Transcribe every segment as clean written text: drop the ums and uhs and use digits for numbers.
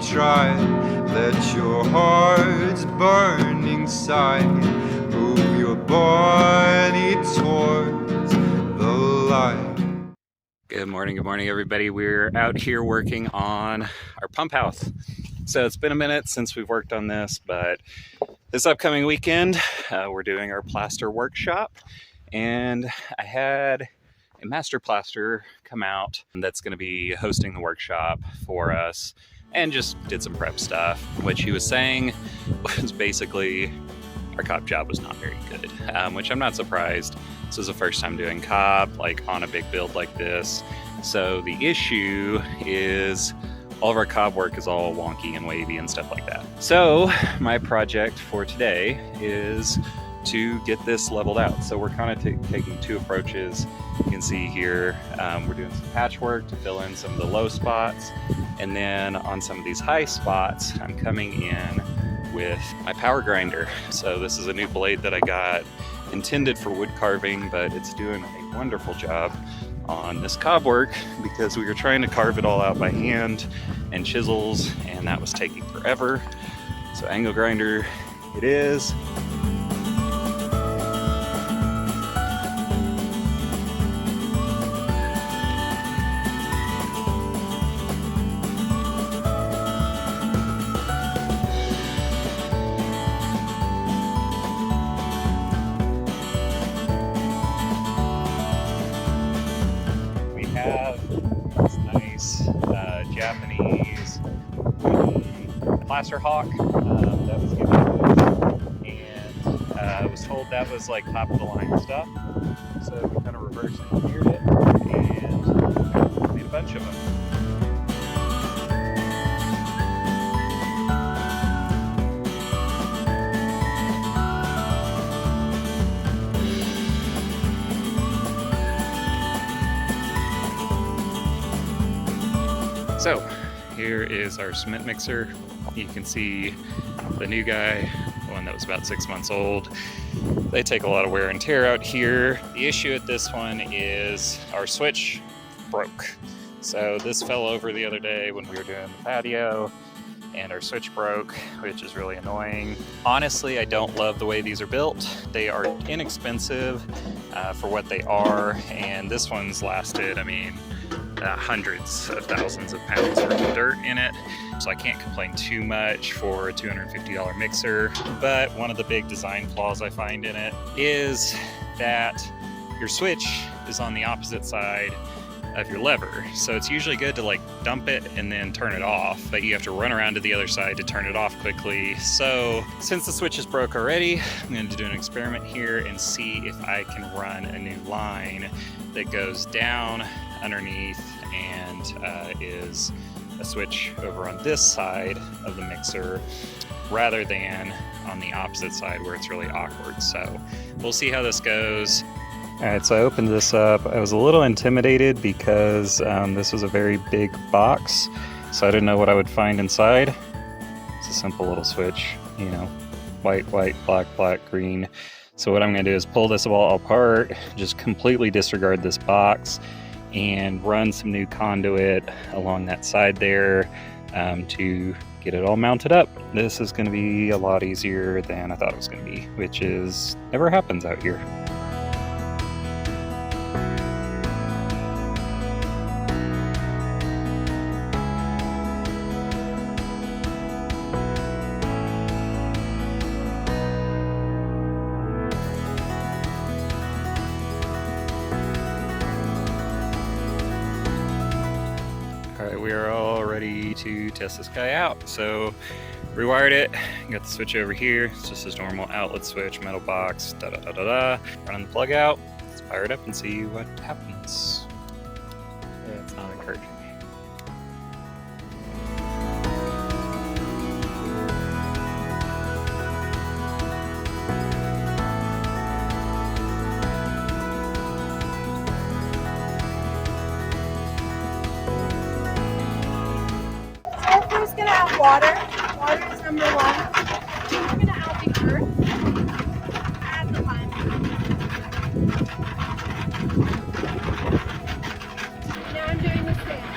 try. Let your heart's burning side move your body towards the light. Good morning, everybody. We're out here working on our pump house. So it's been a minute since we've worked on this, but this upcoming weekend, we're doing our plaster workshop, and I had a master plaster come out that's going to be hosting the workshop for us and just did some prep stuff. What she was saying was basically our cob job was not very good, which I'm not surprised. This was the first time doing cob, like on a big build like this. So the issue is all of our cob work is all wonky and wavy and stuff like that. So my project for today is to get this leveled out. So we're kind of taking two approaches. You can see here, we're doing some patchwork to fill in some of the low spots. And then on some of these high spots, I'm coming in with my power grinder. So this is a new blade that I got, intended for wood carving, but it's doing a wonderful job on this cob work because we were trying to carve it all out by hand and chisels, and that was taking forever. So angle grinder it is. This nice Japanese plaster hawk that was given to us, and I was told that was like top of the line stuff, so we kind of reverse engineered it and made a bunch of them. So here is our cement mixer. You can see the new guy, the one that was about 6 months old. They take a lot of wear and tear out here. The issue with this one is our switch broke. So this fell over the other day when we were doing the patio, and our switch broke, which is really annoying. Honestly, I don't love the way these are built. They are inexpensive for what they are, and this one's lasted, I mean, hundreds of thousands of pounds worth of dirt in it, so I can't complain too much for a $250 mixer. But one of the big design flaws I find in it is that your switch is on the opposite side of your lever, so it's usually good to like dump it and then turn it off, but you have to run around to the other side to turn it off quickly. So since the switch is broke already, I'm going to do an experiment here and see if I can run a new line that goes down underneath and is a switch over on this side of the mixer rather than on the opposite side where it's really awkward. So we'll see how this goes. All right, so I opened this up. I was a little intimidated because this was a very big box, so I didn't know what I would find inside. It's a simple little switch, you know, white, white, black, black, green. So what I'm gonna do is pull this all apart, just completely disregard this box, and run some new conduit along that side there to get it all mounted up. This is gonna be a lot easier than I thought it was gonna be, which is never happens out here. We are all ready to test this guy out. So rewired it, got the switch over here. It's just his normal outlet switch, metal box, running the plug out. Let's fire it up and see what happens. Yeah, it's not encouraging. Who's gonna have water? Water is number one. I'm gonna add the earth and the lime. Now I'm doing the same.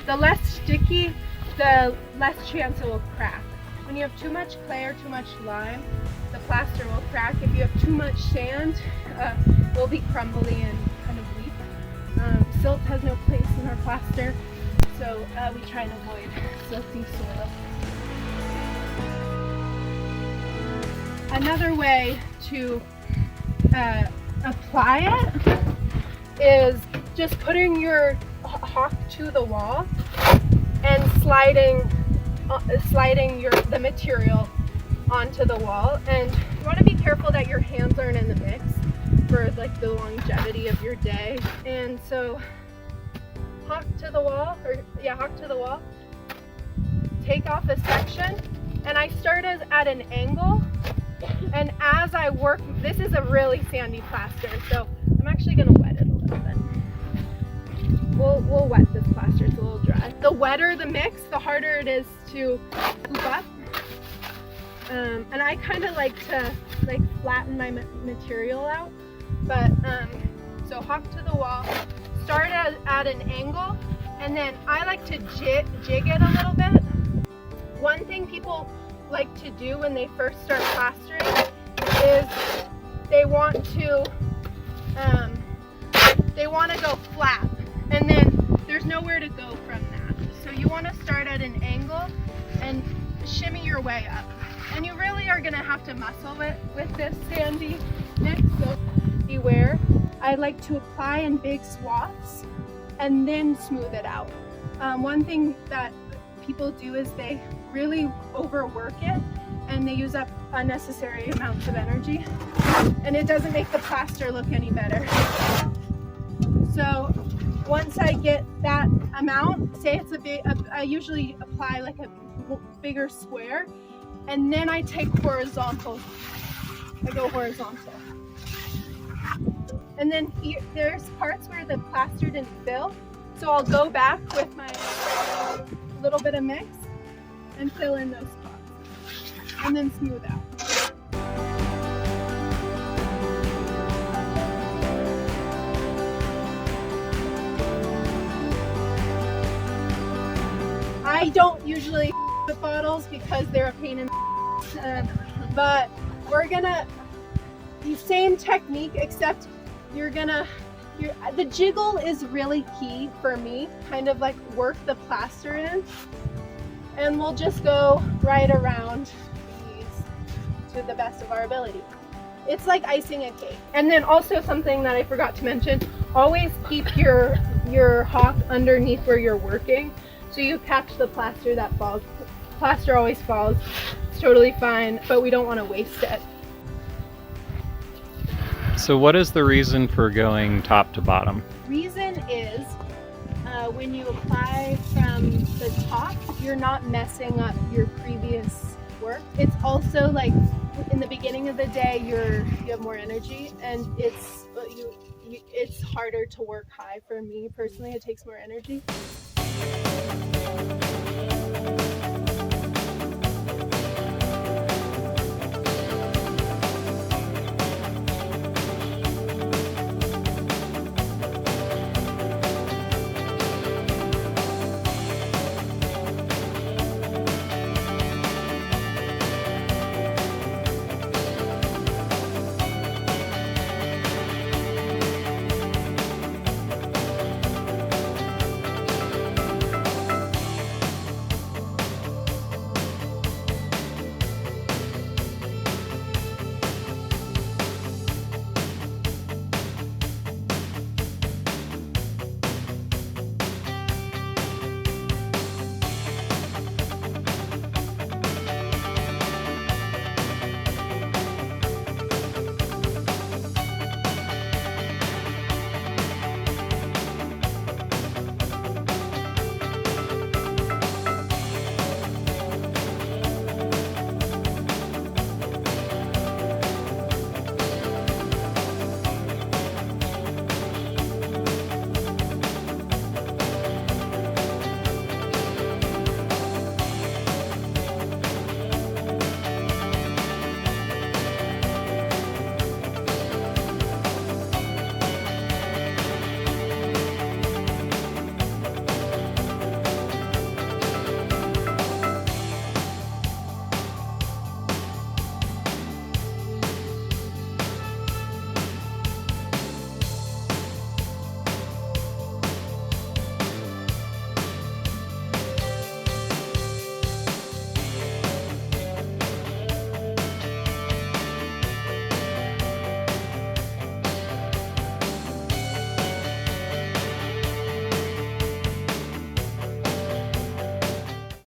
The less sticky, the less chance it will crack. When you have too much clay or too much lime, the plaster will crack. If you have too much sand, it will be crumbly and kind of weak. Silt has no place in our plaster, so we try and avoid silty soil. Another way to apply it is just putting your hawk to the wall and sliding the material onto the wall. And you want to be careful that your hands aren't in the mix for like the longevity of your day. And so hawk to the wall, take off a section, and I start at an angle. And as I work, this is a really sandy plaster, so I'm actually going to wet it a little bit. We'll wet this plaster, it's a little dry. The wetter the mix, the harder it is to scoop up. And I kind of like to flatten my material out. But so hawk to the wall, start at an angle, and then I like to jig it a little bit. One thing people like to do when they first start plastering is they want to go flat, and then there's nowhere to go from that. So you want to start at an angle and shimmy your way up. And you really are going to have to muscle with this sandy mix, so beware. I like to apply in big swaths and then smooth it out. One thing that people do is they really overwork it and they use up unnecessary amounts of energy, and it doesn't make the plaster look any better. So once I get that amount, say it's a big, I usually apply like a bigger square, and then I take horizontal. I go horizontal. And then there's parts where the plaster didn't fill, so I'll go back with my little bit of mix and fill in those spots, and then smooth out. I don't usually with bottles because they're a pain in the but we're gonna the same technique, except the jiggle is really key for me, kind of like work the plaster in, and we'll just go right around these to the best of our ability. It's like icing a cake. And then also something that I forgot to mention, always keep your hawk underneath where you're working, so you catch the plaster that falls. Plaster always falls, it's totally fine, but we don't want to waste it. So what is the reason for going top to bottom? Reason is when you apply from the top, you're not messing up your previous work. It's also like in the beginning of the day, you have more energy, and it's harder to work high. For me personally, it takes more energy.